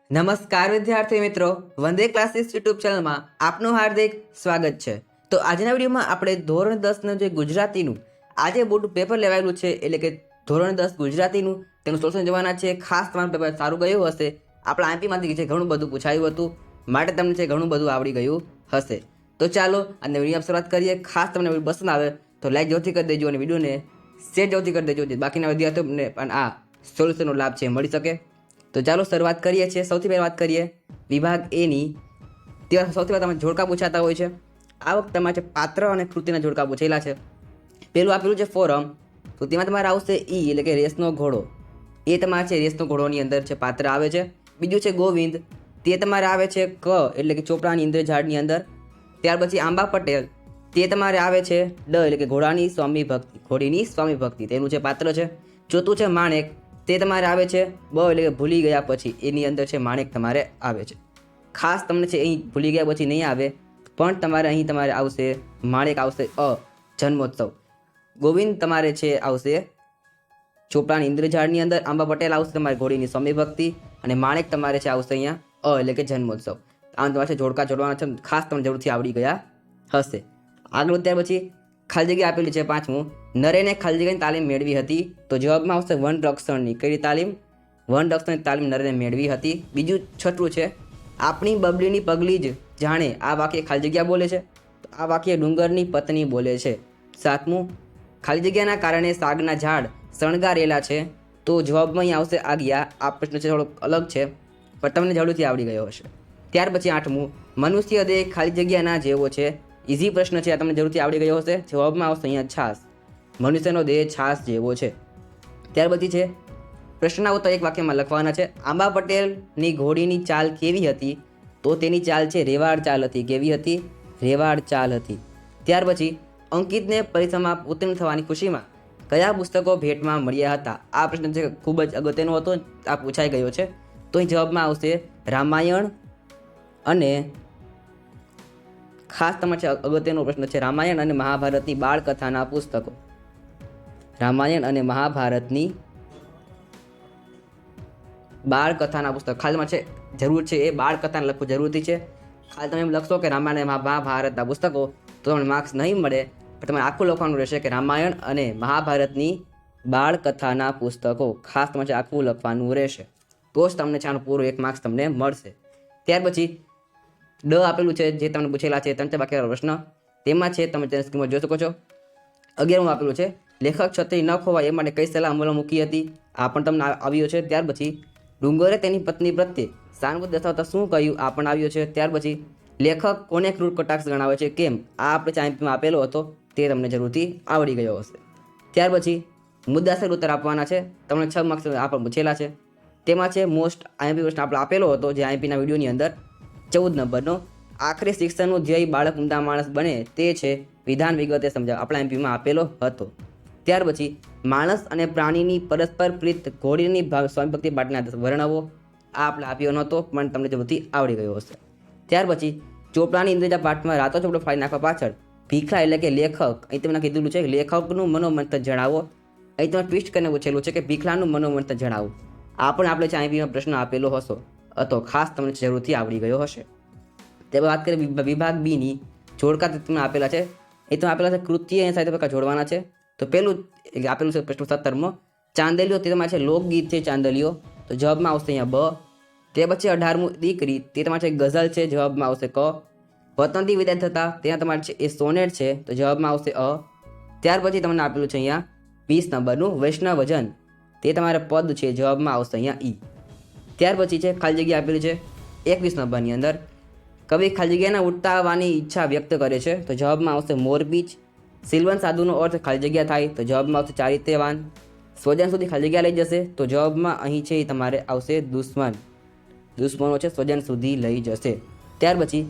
નમસ્કાર વિદ્યાર્થી મિત્રો, વંદે ક્લાસીસ યુટ્યુબ ચેનલમાં આપનું હાર્દિક સ્વાગત છે। તો આજના વિડીયોમાં આપણે ધોરણ 10નું જે ગુજરાતીનું આજે બોર્ડ પેપર લેવાયેલું છે, એટલે કે ધોરણ 10 ગુજરાતીનું તેનું સોલ્યુશન જોવાના છે। ખાસ તમારું પેપર સારું ગયું હશે, આપણા આઈપીમાંથી છે ઘણું બધું પૂછાયું હતું, માટે તમને છે ઘણું બધું આવડી ગયું હશે। તો ચાલો આજના વિડીયોની શરૂઆત કરીએ। ખાસ તમને વિડીયો પસંદ આવે તો લાઈક જરૂરથી કરી દેજો અને વિડીયોને શેર જરૂરથી કરી દેજો, જેથી બાકીના વિદ્યાર્થીઓને પણ આ સોલ્યુશનનો લાભ છે મળી શકે। તો ચાલો શરૂઆત કરીએ છીએ। સૌથી પહેલાં વાત કરીએ વિભાગ એની। ત્યાં સૌથી પહેલાં તમે જોડકા પૂછાતા હોય છે। આ વખતે તમારે છે પાત્ર અને કૃતિના જોડકા પૂછેલા છે। પહેલું આપેલું છે ફોરમ, તો તેમાં તમારે આવશે ઈ એટલે કે રેસનો ઘોડો, એ તમારે છે રેસનો ઘોડોની અંદર છે પાત્ર આવે છે। બીજું છે ગોવિંદ, તે તમારે આવે છે ક એટલે કે ચોપડાની ઇન્દ્રજાળની અંદર। ત્યાર પછી આંબા પટેલ, તે તમારે આવે છે ડ એટલે કે ઘોડાની સ્વામી ભક્તિ, ઘોડીની સ્વામી ભક્તિ, તેનું છે પાત્ર છે। ચોથું છે માણેક, તે તમારે આવે છે બ એટલે કે ભૂલી ગયા પછી, એની અંદર છે માણેક તમારે આવે છે। ખાસ તમને છે અહીં ભૂલી ગયા પછી નહીં આવે, પણ તમારે અહીં તમારે આવશે માણેક આવશે અ જન્મોત્સવ, ગોવિંદ તમારે છે આવશે ચોપડાની ઇન્દ્રજાળની અંદર, આંબા પટેલ આવશે તમારે ઘોડીની સ્વામી ભક્તિ, અને માણેક તમારે છે આવશે અહીંયા અ એટલે કે જન્મોત્સવ। આમ તમારે જોડકા જોડવાના છે, ખાસ તમને જરૂરથી આવડી ગયા હશે। આગળ ત્યાર પછી ખાલી જગ્યા આપેલી છે પાંચમું, નરેને ખાલી જગ્યાની તાલીમ મેળવી હતી, તો જવાબમાં આવશે વન રક્ષણની કઈ તાલીમ, વન રક્ષણની તાલીમ નરેને મેળવી હતી। બીજું છઠ્ઠું છે આપણી બબલીની પગલી જ જાણે, આ વાક્ય ખાલી જગ્યા બોલે છે, તો આ વાક્ય ડુંગરની પત્ની બોલે છે। સાતમું ખાલી જગ્યાના કારણે સાગના ઝાડ શણગારેલા છે, તો જવાબમાં અહીં આવશે આજ્ઞા। આ પ્રશ્ન છે થોડોક અલગ છે, પણ તમને ઝડપથી આવડી ગયો હશે। ત્યાર પછી આઠમું મનુષ્ય દેહ ખાલી જગ્યાના જેવો છે, ઇઝી પ્રશ્ન છે, આ તમને જરૂરથી આવડી ગયો હશે। જવાબમાં આવશે અહીંયા છાસ, મનુષ્યનો દેહ છાસ જેવો છે। ત્યાર પછી છે પ્રશ્નના ઉત્તર એક વાક્યમાં લખવાના છે। આંબા પટેલની ઘોડીની ચાલ કેવી હતી, તો તેની ચાલ છે રેવાડ ચાલ હતી, કેવી હતી, રેવાડ ચાલ હતી। ત્યાર પછી અંકિતને પરીક્ષામાં ઉત્તીર્ણ થવાની ખુશીમાં કયા પુસ્તકો ભેટમાં મળ્યા હતા, આ પ્રશ્ન છે ખૂબ જ અગત્યનો હતો, આ પૂછાઈ ગયો છે। તો અહીં જવાબમાં આવશે રામાયણ અને ખાસ તમારે અગત્યનો પ્રશ્ન છે રામાયણ અને મહાભારતની બાળકથાના પુસ્તકો, રામાયણ અને મહાભારતની બાળકથાના પુસ્તક, ખાલી તમારે છે જરૂર છે એ બાળકથાને લખવું જરૂરી છે। ખાલી તમે એમ લખશો કે રામાયણ અને મહાભારતના પુસ્તકો તો તમને માર્ક્સ નહીં મળે, પણ તમારે આખું લખવાનું રહેશે કે રામાયણ અને મહાભારતની બાળકથાના પુસ્તકો, ખાસ તમારે આખું લખવાનું રહેશે, તો જ તમને છે આનું પૂરું 1 માર્ક્સ તમને મળશે। ત્યાર પછી ડ આપેલું છે, જે તમને પૂછેલા છે 3 બાકી પ્રશ્ન, તેમાં છે તમે તેને સ્ક્રીનમાં જોઈ શકો છો। 11મું આપેલું છે લેખક છત્રી ન ખોવાય એ માટે કઈ સલાહ અમલમાં મૂકી હતી, આ પણ તમને આવ્યો છે। ત્યાર પછી ડુંગરે તેની પત્ની પ્રત્યે સહાનુભૂતિ દર્શાવતા શું કહ્યું, આ પણ આવ્યો છે। ત્યાર પછી લેખક કોને ક્રૂર કટાક્ષ ગણાવે છે, કેમ, આ આપણે ચાઈપીમાં આપેલો હતો, તે તમને જરૂરથી આવડી ગયો હશે। ત્યાર પછી મુદ્દાસર ઉત્તર આપવાના છે, તમને 6 માર્ક્સ આ પણ પૂછેલા છે। તેમાં છે મોસ્ટ આઈએમપી પ્રશ્ન આપણે આપેલો હતો, જે આઈએમપીના વિડીયોની અંદર 14 નંબરનો, આખરે શિક્ષણનું ધ્યેય બાળક ઉમદા માણસ બને તે છે, વિધાન વિગતે સમજાવ, આપણા એમપીમાં આપેલો હતો। ત્યાર પછી માણસ અને પ્રાણીની પરસ્પર પ્રીત ઘોડીની સ્વામી ભક્તિ પાઠના વર્ણવો, આ આપણે આપ્યો નહોતો, પણ તમને જરૂરથી આવડી ગયો હશે। ત્યાર પછી ચોપડાની ઇન્દ્રજા પાઠમાં રાતો ચોપડો ફાડી નાખવા પાછળ ભીખા એટલે કે લેખક, અહીં તમને કીધેલું છે કે લેખકનું મનોમંથન જણાવો, અહીં તમે ટ્વિસ્ટ કરીને પૂછેલું છે કે ભીખલાનું મનોમંથન જણાવો, આ પણ આપણે આઈપીમાં પ્રશ્ન આપેલો હતો, ખાસ તમને જરૂરથી આવડી ગયો હશે। તે વાત કરીએ વિભાગ બીની, જોડકા તમને આપેલા છે, એ તમે આપેલા છે કૃતિ અને સાહિત્ય પ્રકાર જોડવાના છે। તો પેલું આપેલું છે પ્રશ્ન 17મો, ચાંદલીઓ, તે તમારે છે લોકગીત છે ચાંદલીઓ, તો જવાબમાં આવશે અહીંયા બ। તે પછી 18મું દીકરી, તે તમારે છે ગઝલ છે, જવાબમાં આવશે ક। વતનથી વિદાય થતા, ત્યાં તમારે છે એ સોનેટ છે, તો જવાબમાં આવશે અ। ત્યાર પછી તમને આપેલું છે અહીંયા 20 નંબરનું વૈષ્ણવજન, તે તમારે પદ છે, જવાબમાં આવશે અહીંયા ઈ। ત્યાર પછી છે ખાલી જગ્યા આપેલી છે 21 નંબરની અંદર, કવિ ખાલી જગ્યાના ઉઠાવવાની ઈચ્છા વ્યક્ત કરે છે, તો જવાબમાં આવશે મોરપીંછ। સિલવંત સાધુનો અર્થ ખાલી જગ્યા થાય, તો જવાબમાં આવશે ચારિત્ર્યવાન। સ્વજન સુધી ખાલી જગ્યા લઈ જશે, તો જવાબમાં અહીં છે એ તમારે આવશે દુશ્મન, દુશ્મનો છે સ્વજન સુધી લઈ જશે। ત્યાર પછી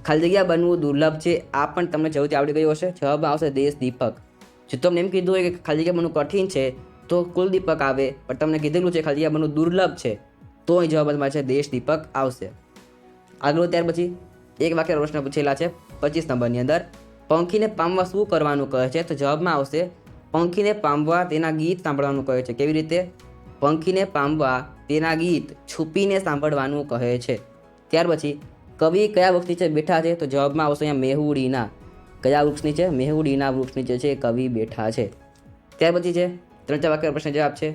ખાલી જગ્યા બનવું દુર્લભ છે, આ પણ તમને જરૂરથી આવડી ગયું હશે, જવાબમાં આવશે દેશ દીપક। જો તમને એમ કીધું હોય કે ખાલી જગ્યા બનવું કઠિન છે તો કુલદીપક આવે, પણ તમને કીધેલું છે ખાલી જગ્યા બનવું દુર્લભ છે, તો અહીં જવાબ તમારે છે દેશ દીપક આવશે। આગળ ત્યાર પછી એક વાક્ય પ્રશ્ન પૂછેલા છે 25 નંબરની અંદર, પંખીને પામવા શું કરવાનું કહે છે, તો જવાબમાં આવશે પંખીને પામવા તેના ગીત સાંભળવાનું કહે છે, કેવી રીતે, પંખીને પામવા તેના ગીત છુપીને સાંભળવાનું કહે છે. ત્યાર પછી કવિ કયા વૃક્ષ નીચે બેઠા છે? તો જવાબમાં આવશે અહીંયા મેહુડીના. કયા વૃક્ષ નીચે? મેહુડીના વૃક્ષ નીચે છે કવિ બેઠા છે. ત્યાર પછી છે 3-4 વાક્યનો પ્રશ્ન જવાબ છે.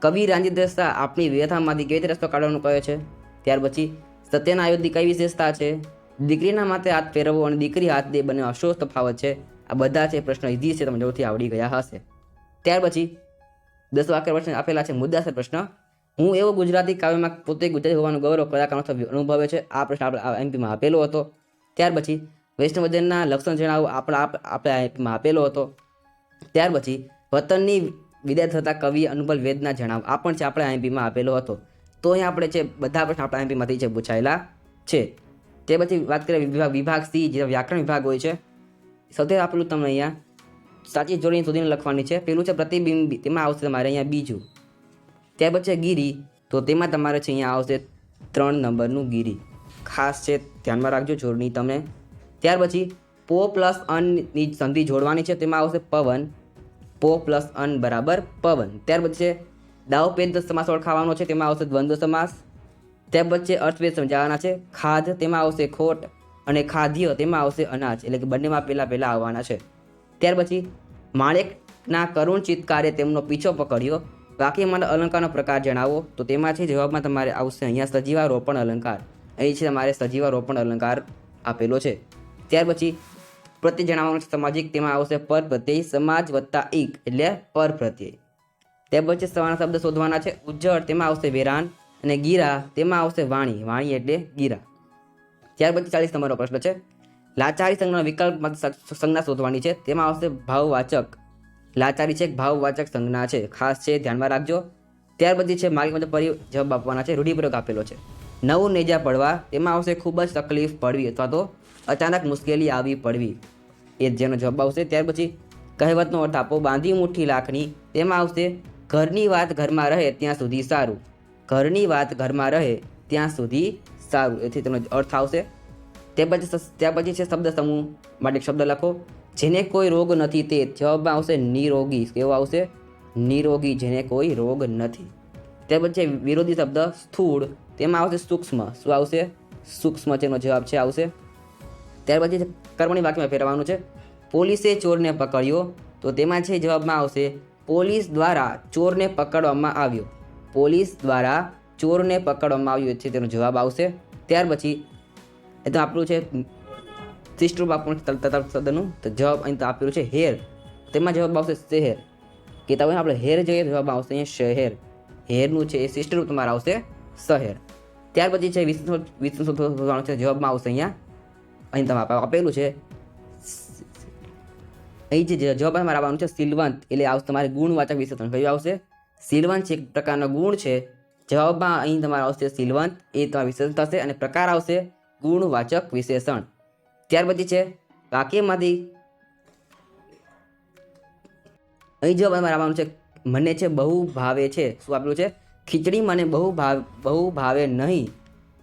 કવિ રાંજીદર શાહ આપણી વ્યથામાંથી કેવી રીતે રસ્તો કાઢવાનું કહે છે? ત્યાર પછી સત્યના આયોગની કઈ વિશેષતા છે? દીકરીના માથે હાથ ફેરવવો અને દીકરી હાથ દે બંને શું તફાવત છે? આ બધા છે પ્રશ્ન ઇઝી છે, તમે જરૂરથી આવડી ગયા હશે. ત્યાર પછી 10 વાક્ય પ્રશ્ન આપેલા છે. મુદ્દાસર પ્રશ્ન. હું એવો ગુજરાતી કાવ્યમાં પોતે ગુજરાતી હોવાનું ગૌરવ કયા કારણોસર અનુભવે છે? આ પ્રશ્ન આપણે એમપીમાં આપેલો હતો. ત્યાર પછી વૈષ્ણવજનના લક્ષણ જણાવો, આપણે એમપીમાં આપેલો હતો. ત્યાર પછી વતનની વિદાય થતા કવિ અનુભવ વેદના જણાવો, આ પણ છે આપણે એમપીમાં આપેલો હતો. તો અહીંયા આપણે છે બધા પ્રશ્ન આપણા એમપીમાંથી છે પૂછાયેલા છે. તે પછી વાત કરીએ વિભાગ સી, જે વ્યાકરણ વિભાગ હોય છે. સૌથી આપેલું તમને અહીંયા સાચી જોડીને શોધીને લખવાની છે. પેલું છે પ્રતિબિંબ, તેમાં આવશે તમારે અહીંયા બીજું. ત્યાર પછી ગીરી, તો તેમાં તમારે છે અહીંયા આવશે 3 નંબરનું ગીરી. ખાસ છે ધ્યાનમાં રાખજો જોડણી તમે. ત્યાર પછી પો પ્લસ અનની સંધિ જોડવાની છે, તેમાં આવશે પવન. પો પ્લસ અન બરાબર પવન. ત્યાર પછી છે દાવપેદ સમાસ ઓળખાવાનો છે, તેમાં આવશે દ્વંદ્વ સમાસ. ત્યાર પછી અર્થભેદ સમજાવવાના છે. ખાધ, તેમાં આવશે ખોટ, અને ખાદ્ય, તેમાં આવશે અનાજ. એટલે કે બંનેમાં પહેલા આવવાના છે. ત્યાર પછી માણેકના કરુણ ચિત્કારે તેમનો પીછો પકડ્યો, વાક્યમાં અલંકારનો પ્રકાર જણાવો. તો તેમાં છે જવાબમાં તમારે આવશે અહીંયા સજીવારોપણ અલંકાર. અહીં છે તમારે સજીવારોપણ અલંકાર આપેલો છે. ત્યાર પછી પ્રત્યય જણાવવાનું છે સામાજિક, તેમાં આવશે પર પ્રત્યય. સમાજ વત્તા એક એટલે પર પ્રત્યય. ત્યાર પછી સવારના શબ્દ શોધવાના છે. ઉજ્જળ, તેમાં આવશે વેરાન, અને ગીરા, તેમાં આવશે વાણી. વાણી એટલે ગીરા. ત્યાર પછી 40 નંબરનો પ્રશ્ન છે. લાચારી સંજ્ઞાનો વિકલ્પ સંજ્ઞા શોધવાની છે, તેમાં આવશે ભાવવાચક. લાચારી છે ભાવવાચક સંજ્ઞા છે, ખાસ છે ધ્યાનમાં રાખજો. ત્યાર પછી છે માર્ગમાં જવાબ આપવાના છે. રૂઢિપ્રયોગ આપેલો છે. નવું નેજા પડવા, તેમાં આવશે ખૂબ જ તકલીફ પડવી અથવા તો અચાનક મુશ્કેલી આવી પડવી, એ જેનો જવાબ આવશે. ત્યાર પછી કહેવતનો અર્થ આપો. બાંધી મુઠ્ઠી લાખની, તેમાં આવશે ઘરની વાત ઘરમાં રહે ત્યાં સુધી સારું. ઘરની વાત ઘરમાં રહે ત્યાં સુધી સારું, એથી તેનો અર્થ આવશે. ત્યાર પછી છે શબ્દ સમૂહ માટે શબ્દ લખો. જેને કોઈ રોગ નથી તે જવાબમાં આવશે નિરોગી. કેવો આવશે? નિરોગી, જેને કોઈ રોગ નથી. ત્યાર પછી વિરોધી શબ્દ સ્થૂળ, તેમાં આવશે સૂક્ષ્મ. શું આવશે? સૂક્ષ્મ, તેનો જવાબ છે આવશે. ત્યાર પછી કર્મણી વાક્યમાં ફેરવવાનું છે. પોલીસે ચોરને પકડ્યો, તો તેમાં છે જવાબમાં આવશે પોલીસ દ્વારા ચોરને પકડવામાં આવ્યો. પોલીસ દ્વારા ચોરને પકડવામાં આવ્યો છે, તેનો જવાબ આવશે. ત્યાર પછી એ તો આપણું છે શિષ્ટરૂપ આપણું શબ્દનું, તો જવાબ અહીં તો આપેલું છે હેર, તેમાં જવાબ આવશે શહેર. કહેતા હોય આપણે હેર જોઈએ, જવાબ આવશે અહીંયા શહેર. હેરનું છે એ શિષ્ટરૂપ તમારે આવશે શહેર. ત્યાર પછી છે વિશેષણ શોધવાનું છે, જવાબમાં આવશે અહીં તમારે આપેલું છે. અહીં જે જવાબ તમારે આવવાનું છે સિલવંત, એટલે આવશે તમારે ગુણવાચક વિશેષણ. કયું આવશે? સિલવંત છે એક પ્રકારનો ગુણ છે. જવાબમાં અહીં તમારે આવશે સિલવંત, એ તમારે વિશેષણ થશે, અને પ્રકાર આવશે ગુણવાચક વિશેષણ. ત્યાર પછી છે વાક્યમાંથી અહીં જવાબ તમારે આવવાનું છે મને છે બહુ ભાવે છે. શું આપેલું છે? ખીચડી મને બહુ ભાવે નહીં.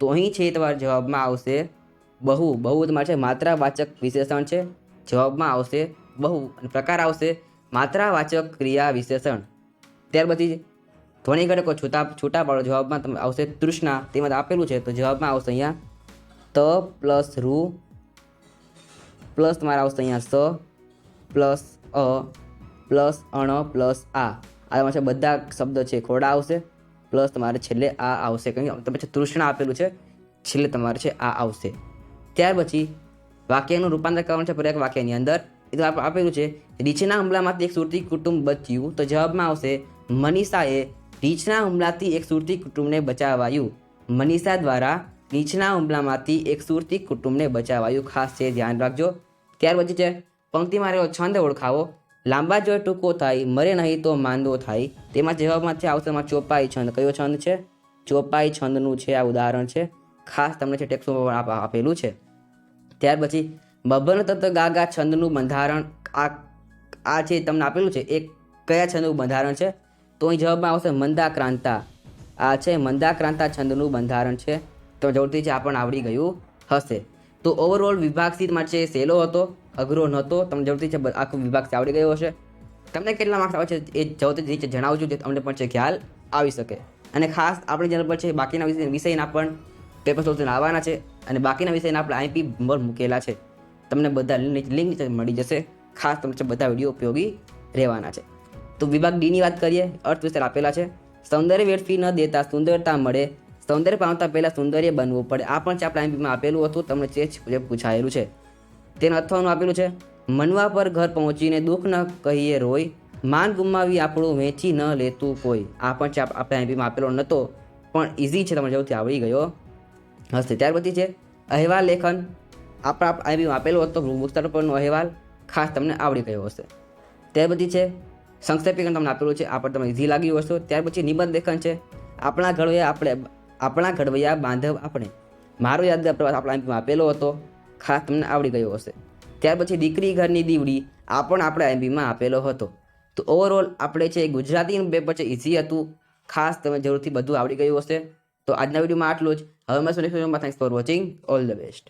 તો અહીં છે તમારા જવાબમાં આવશે બહુ. બહુ તમારે છે માત્રાવાચક વિશેષણ છે, જવાબમાં આવશે બહુ, અને પ્રકાર આવશે માત્રાવાચક ક્રિયા વિશેષણ. ત્યાર પછી ધ્વનિ ઘટકો છૂટા પાડો, જવાબમાં તમે આવશે તૃષ્ણા, તેમાં આપેલું છે, તો જવાબમાં આવશે અહીંયા ત પ્લસ રૂ પ્લસ તમારે આવશે અહીંયા સ પ્લસ અ પ્લસ અણ પ્લસ આ છે બધા શબ્દ છે ખોડા આવશે, પ્લસ તમારે છેલ્લે આ આવશે. કંઈ પછી તૃષ્ણા આપેલું છે, છેલ્લે તમારે છે આ આવશે. ત્યાર પછી વાક્યનું રૂપાંતર કરવાનું છે એક વાક્યની અંદર. એ તો આપેલું છે રીછના હુમલામાંથી એક સુરતી કુટુંબ બચ્યું, તો જવાબમાં આવશે મનીષાએ રીછના હુમલાથી એક સુરતી કુટુંબને બચાવાયું. મનીષા દ્વારા રીછના હુમલામાંથી એક સુરતી કુટુંબને બચાવાયું, ખાસ છે ધ્યાન રાખજો. ત્યાર પછી છે પંક્તિમાં રહેલો છંદ ઓળખાવો. લાંબા જો ટૂંકો થાય, મરે નહીં તો માંદો થાય. તેમાં જવાબમાં છે આવશે ચોપાઈ છંદ. કયો છંદ છે? ચોપાઈ છંદનું છે આ ઉદાહરણ છે, ખાસ તમને છે ટેક્સ્ટમાં આપેલું છે. ત્યાર પછી બબન તત ગાગા છંદનું બંધારણ, આ છે તમને આપેલું છે, એક કયા છંદનું બંધારણ છે? તો અહીં જવાબમાં આવશે મંદાક્રાંતા. આ છે મંદાક્રાંતા છંદનું બંધારણ છે, તો જરૂરથી છે આપણને આવડી ગયું હશે. તો ઓવરઓલ વિભાગ સી માટે સહેલો હતો, અઘરો નહોતો, તમને જરૂરથી છે આખો વિભાગ આવડી ગયો હશે. તમને કેટલા માર્ક્સ આવે છે એ જરૂરથી નીચે જણાવજો, જે તમને પણ છે ખ્યાલ આવી શકે. અને ખાસ આપણી ચેનલ પર છે બાકીના વિષયના પણ પેપર સોલ્યુશન આવવાના છે અને બાકીના વિષયના આપણે આઈપી પર મૂકેલા છે. તમને બધા લિંક નીચે મળી જશે. ખાસ તમને બધા વિડીયો ઉપયોગી રહેવાના છે. તો વિભાગ ડીની વાત કરીએ. અર્થ વિસ્તાર આપેલા છે. સૌંદર્ય વેડફી ન દેતા સુંદરતા મળે, સૌંદર્ય પામતા પહેલાં સૌંદર્ય બનવું પડે. આ પણ છે આપણા આઈપીમાં આપેલું હતું, તમને જે પૂછાયેલું છે. તેના અથવાનું આપેલું છે. મનવા પર ઘર પહોંચીને દુઃખ ન કહીએ રોય, માન ગુમાવી આપણું વેચી ન લેતું કોઈ. આ પણ છે આપણે આઈપીમાં આપેલો નહોતો, પણ ઇઝી છે, તમને જરૂરથી આવડી ગયો હશે. ત્યાર પછી છે અહેવાલ લેખન. આપણા આઈપીમાં આપેલો હતો વૃક્ષારોપણ પરનો અહેવાલ, ખાસ તમને આવડી ગયો હશે. ત્યાર પછી છે સંક્ષેપીકરણ, તમને આપેલું છે, આ પણ તમને ઇઝી લાગ્યું હશે. ત્યાર પછી નિબંધ લેખન છે. આપણા ઘડવૈયા બાંધવ આપણે, મારો યાદગાર પ્રવાસ આપણા આઈપીમાં આપેલો હતો, ખાસ તમને આવડી ગયો હશે. ત્યાર પછી દીકરી ઘરની દીવડી, આ પણ આપણે આઈપીમાં આપેલો હતો. તો ઓવરઓલ આપણે છે ગુજરાતીનું પેપર છે ઇઝી હતું, ખાસ તમે જરૂરથી બધું આવડી ગયું હશે. તો આજના વિડીયોમાં આટલું જ. હવે મળીશું નેક્સ્ટ વિડીયોમાં. Thanks for watching. All the best.